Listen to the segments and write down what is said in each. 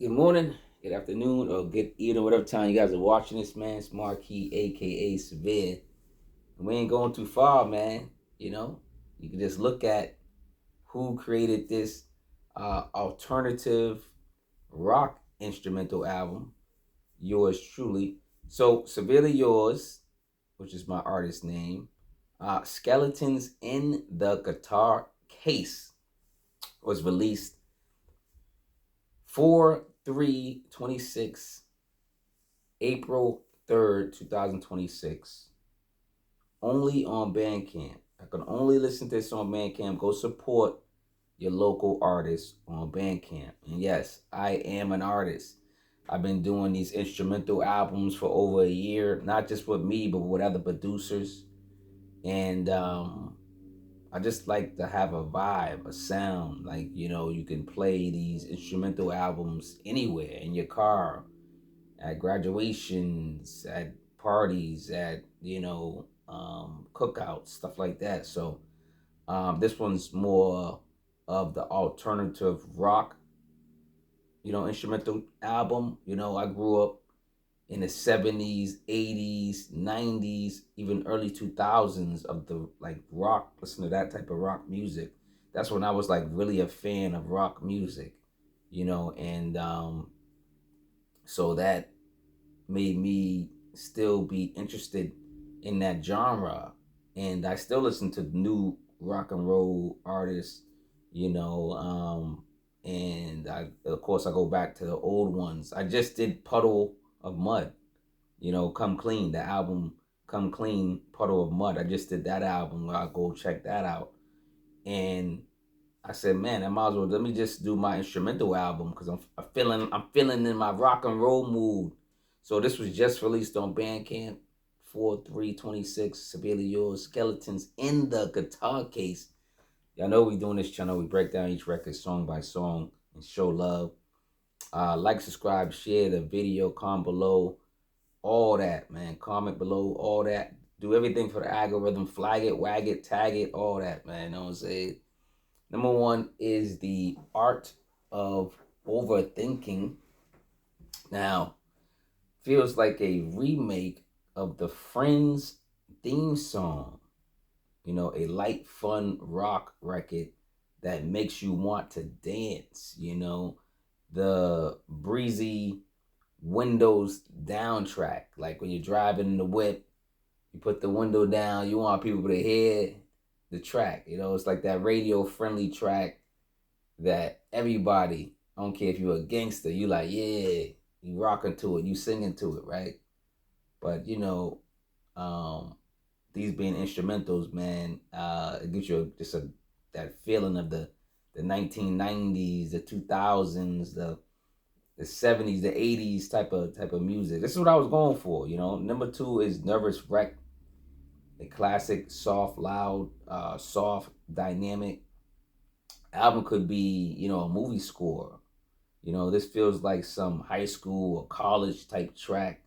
Good morning, good afternoon, or good evening, whatever time you guys are watching this, man. It's Marquis, aka Cevere. And we ain't going too far, man. You know, you can just look at who created this alternative rock instrumental album, yours truly. So, Ceverely Yours, which is my artist name, Skeletons in the Guitar Case was released 4/3/26, April 3rd, 2026. Only on Bandcamp. I can only listen to this on Bandcamp. Go support your local artists on Bandcamp. And yes, I am an artist. I've been doing these instrumental albums for over a year, not just with me, but with other producers. And I just like to have a vibe, a sound. Like, you can play these instrumental albums anywhere in your car, at graduations, at parties, at cookouts, stuff like that. So this one's more of the alternative rock, instrumental album. I grew up in the 70s, 80s, 90s, even early 2000s of the like rock, listen to that type of rock music. That's when I was like really a fan of rock music, and so that made me still be interested in that genre. And I still listen to new rock and roll artists, and of course I go back to the old ones. I just did Puddle of Mud, Come Clean, the album Come Clean, Puddle of Mud. I just did that album. I'll go check that out. And I said, man, I might as well let me just do my instrumental album because I'm feeling in my rock and roll mood. So this was just released on Bandcamp, 4/3/26, Severely Yours, Skeletons in the Guitar Case. Y'all know we doing this channel. We break down each record song by song and show love. Like, subscribe, share the video, comment below, all that, man. Comment below, all that. Do everything for the algorithm. Flag it, wag it, tag it, all that, man. You know what I'm saying? Number one is the Art of Overthinking. Now, feels like a remake of the Friends theme song. A light, fun rock record that makes you want to dance. The breezy windows down track. Like when you're driving in the whip, you put the window down, you want people to hear the track. It's like that radio friendly track that everybody, I don't care if you're a gangster, you like, yeah, you rocking to it, you singing to it, right? But these being instrumentals, man, it gives you just that feeling of the 1990s, the 2000s, the 70s, the 80s type of music. This is what I was going for. Number two is Nervous Wreck, a classic, soft, loud, soft, dynamic album. Could be, a movie score. This feels like some high school or college type track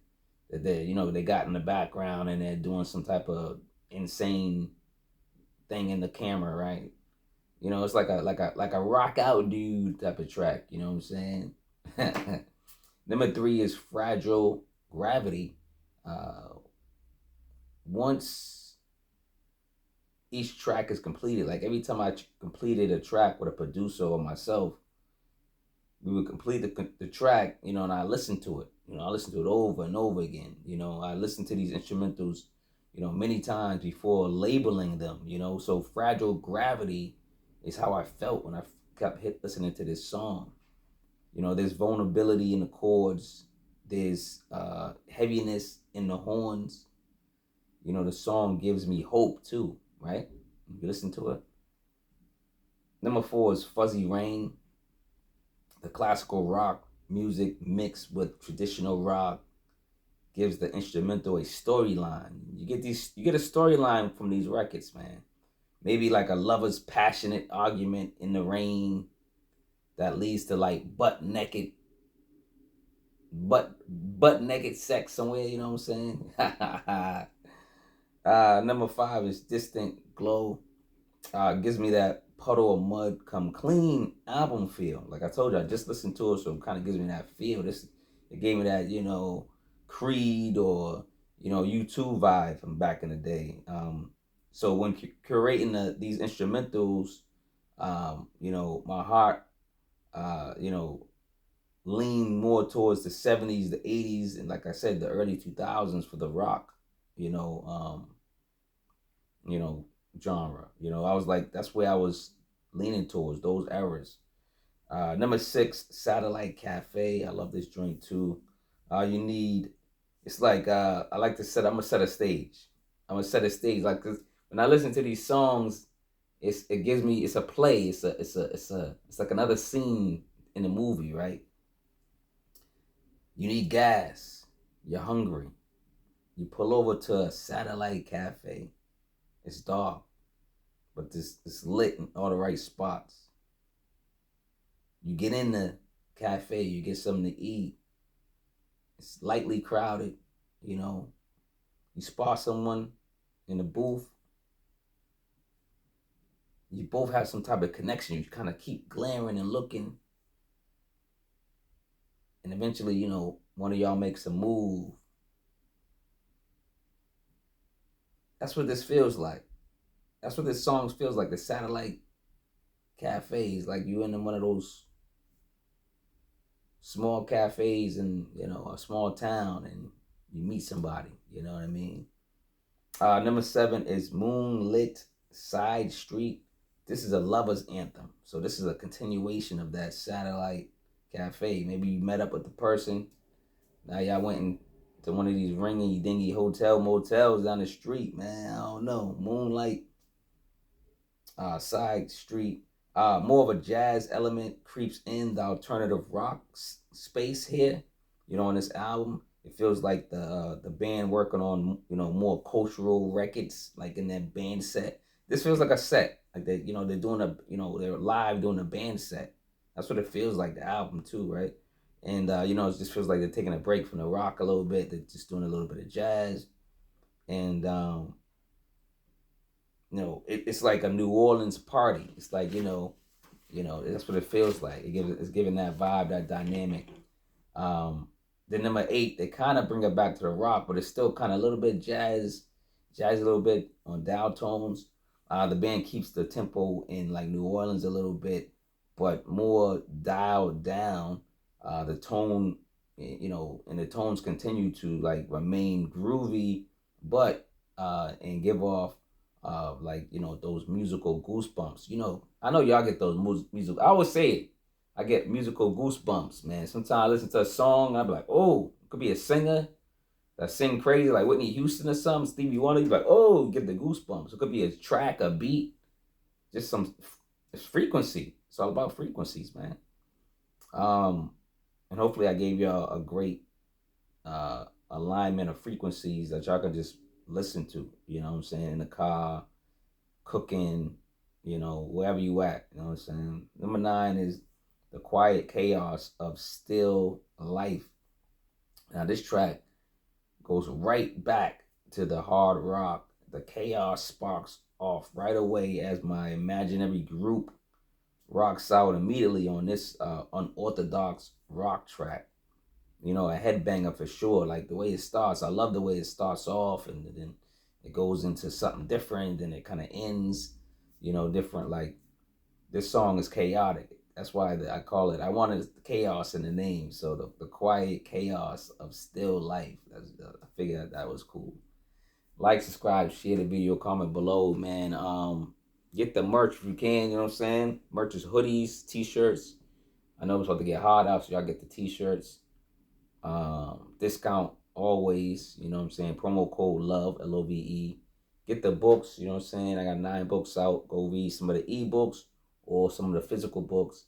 that they got in the background and they're doing some type of insane thing in the camera, right? It's like a rock out dude type of track. You know what I'm saying? Number three is Fragile Gravity. Once each track is completed, like every time I completed a track with a producer or myself, we would complete the track, and I listened to it. I listened to it over and over again. I listened to these instrumentals, many times before labeling them. So Fragile Gravity is how I felt when I kept listening to this song. There's vulnerability in the chords. There's heaviness in the horns. The song gives me hope too, right? You listen to it. Number four is Fuzzy Rain. The classical rock music mixed with traditional rock gives the instrumental a storyline. You get a storyline from these records, man. Maybe like a lover's passionate argument in the rain that leads to like butt naked sex somewhere, you know what I'm saying? Number five is Distant Glow. Gives me that Puddle of Mud Come Clean album feel. Like I told you, I just listened to it, so it kind of gives me that feel. It gave me that, Creed or, U2 vibe from back in the day. So when curating these instrumentals, my heart, you know, leaned more towards the 70s, the 80s, and like I said, the early 2000s for the rock, you know, um, you know, genre. I was like, that's where I was leaning towards, those eras. Number 6, Satellite Cafe. I love this joint too. You need, it's like, I'm gonna set a stage. I'm gonna set a stage. Like, 'cause when I listen to these songs, it gives me, it's a play. It's like another scene in the movie, right? You need gas. You're hungry. You pull over to a satellite cafe. It's dark, but it's lit in all the right spots. You get in the cafe, you get something to eat. It's lightly crowded, you know. You spot someone in the booth. You both have some type of connection. You kind of keep glaring and looking. And eventually, one of y'all makes a move. That's what this feels like. That's what this song feels like. The satellite cafes, like you in one of those small cafes in a small town, and you meet somebody. You know what I mean? Number 7 is Moonlit Side Street. This is a lover's anthem. So this is a continuation of that satellite cafe. Maybe you met up with the person. Now y'all went to one of these ringy dingy motels down the street, man. I don't know. Moonlight Side Street. More of a jazz element creeps in the alternative rock space here. On this album, it feels like the band working on more cultural records, like in that band set. This feels like a set, like they're doing they're live doing a band set. That's what it feels like, the album too, right? And it just feels like they're taking a break from the rock a little bit. They're just doing a little bit of jazz, and it's like a New Orleans party. It's like that's what it feels like. It's giving that vibe, that dynamic. Then number 8, they kind of bring it back to the rock, but it's still kind of a little bit jazz a little bit on dial tones. The band keeps the tempo in like New Orleans a little bit, but more dialed down. The tone, and the tones continue to like remain groovy, but and give off like those musical goosebumps. I know y'all get those music. I always say it. I get musical goosebumps, man. Sometimes I listen to a song, I'll be like, oh, it could be a singer that sing crazy, like Whitney Houston or something, Stevie Wonder. You be like, oh, get the goosebumps. It could be a track, a beat, just some frequency. It's all about frequencies, man. And hopefully I gave y'all a great alignment of frequencies that y'all can just listen to. You know what I'm saying? In the car, cooking, wherever you at. You know what I'm saying? Number 9 is The Quiet Chaos of Still Life. Now this track goes right back to the hard rock. The chaos sparks off right away as my imaginary group rocks out immediately on this unorthodox rock track. A headbanger for sure. Like the way it starts, I love the way it starts off, and then it goes into something different, then it kind of ends, different. Like this song is chaotic. That's why I call it. I wanted chaos in the name, so the quiet chaos of still life. I figured that was cool. Like, subscribe, share the video, comment below, man. Get the merch if you can. You know what I'm saying? Merch is hoodies, t-shirts. I know it's about to get hot out, so y'all get the t-shirts. Discount always. You know what I'm saying? Promo code LOVE, LOVE. Get the books. You know what I'm saying? I got 9 books out. Go read some of the ebooks or some of the physical books,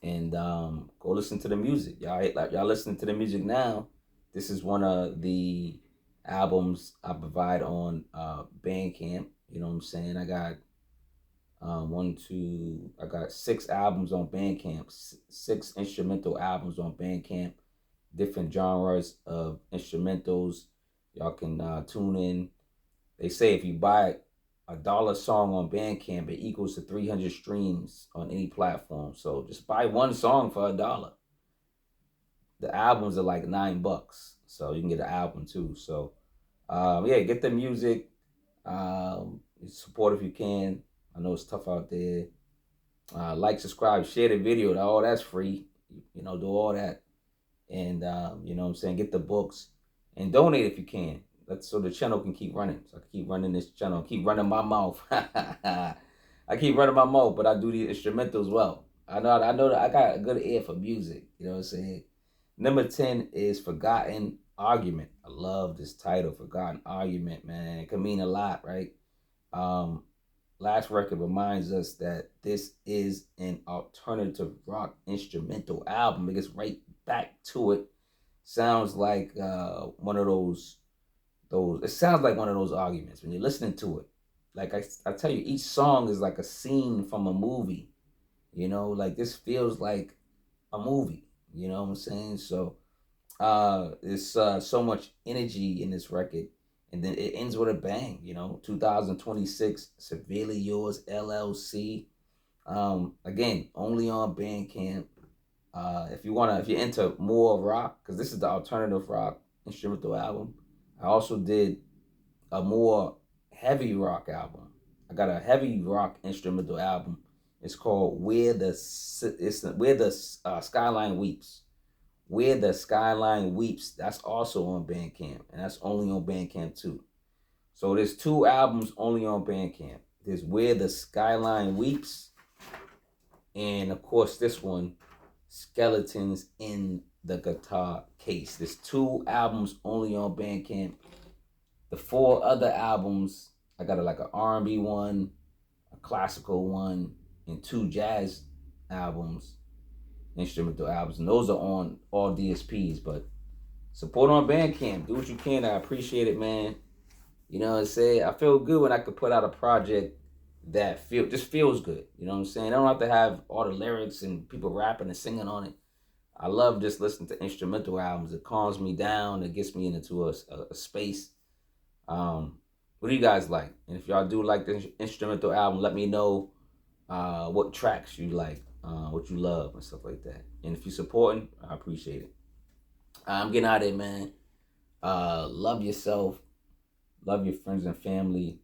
and go listen to the music. Y'all listening to the music now. This is one of the albums I provide on Bandcamp. You know what I'm saying? I got I got 6 albums on Bandcamp, 6 instrumental albums on Bandcamp, different genres of instrumentals. Y'all can tune in. They say if you buy $1 song on Bandcamp, it equals to 300 streams on any platform. So just buy one song for $1. The albums are like $9, so you can get an album too. So yeah, get the music. Support if you can. I know it's tough out there. Like, subscribe, share the video. All that's free. You know, do all that. And you know what I'm saying, get the books and donate if you can. That's so the channel can keep running. So I can keep running this channel, keep running my mouth. I keep running my mouth, but I do the instrumentals well. I know that I got a good ear for music. You know what I'm saying? Number 10 is Forgotten Argument. I love this title, Forgotten Argument, man. It can mean a lot, right? Last record reminds us that this is an alternative rock instrumental album. It gets right back to it. Sounds like one of those. It sounds like one of those arguments when you're listening to it. Like I tell you, each song is like a scene from a movie. You know, like this feels like a movie. You know what I'm saying? So there's so much energy in this record. And then it ends with a bang, you know, 2026, Ceverely Yours, LLC. Again, only on Bandcamp. If you're into more rock, because this is the alternative rock instrumental album. I also did a more heavy rock album. I got a heavy rock instrumental album. It's called Where the Skyline Weeps. Where the Skyline Weeps. That's also on Bandcamp, and that's only on Bandcamp too. So there's 2 albums only on Bandcamp. There's Where the Skyline Weeps, and of course this one, Skeletons in the Guitar Case. There's 2 albums only on Bandcamp. The 4 other albums, I got like an R&B one, a classical one, and 2 jazz albums, instrumental albums, and those are on all DSPs. But support on Bandcamp. Do what you can. I appreciate it, man. You know what I'm saying? I feel good when I could put out a project that just feels good. You know what I'm saying? I don't have to have all the lyrics and people rapping and singing on it. I love just listening to instrumental albums. It calms me down. It gets me into a space. What do you guys like? And if y'all do like the instrumental album, let me know what tracks you like, what you love, and stuff like that. And if you're supporting, I appreciate it. I'm getting out of there, man. Love yourself. Love your friends and family,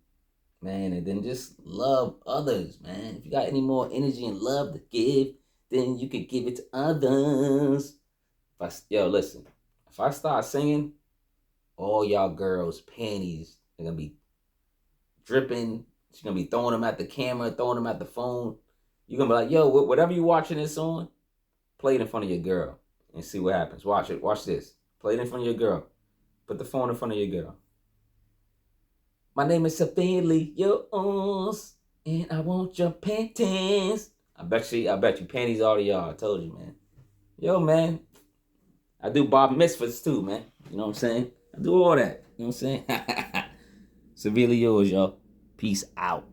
man. And then just love others, man. If you got any more energy and love to give, then you can give it to others. Listen. If I start singing, all y'all girls' panties are gonna be dripping. She's gonna be throwing them at the camera, throwing them at the phone. You're gonna be like, yo, whatever you watching this on, play it in front of your girl and see what happens. Watch it. Watch this. Play it in front of your girl. Put the phone in front of your girl. My name is Ceverely Yours, and I want your panties. I bet you panties all to y'all. I told you, man. Yo, man. I do Bob Misfits too, man. You know what I'm saying? I do all that. You know what I'm saying? Ceverely Yours, y'all. Peace out.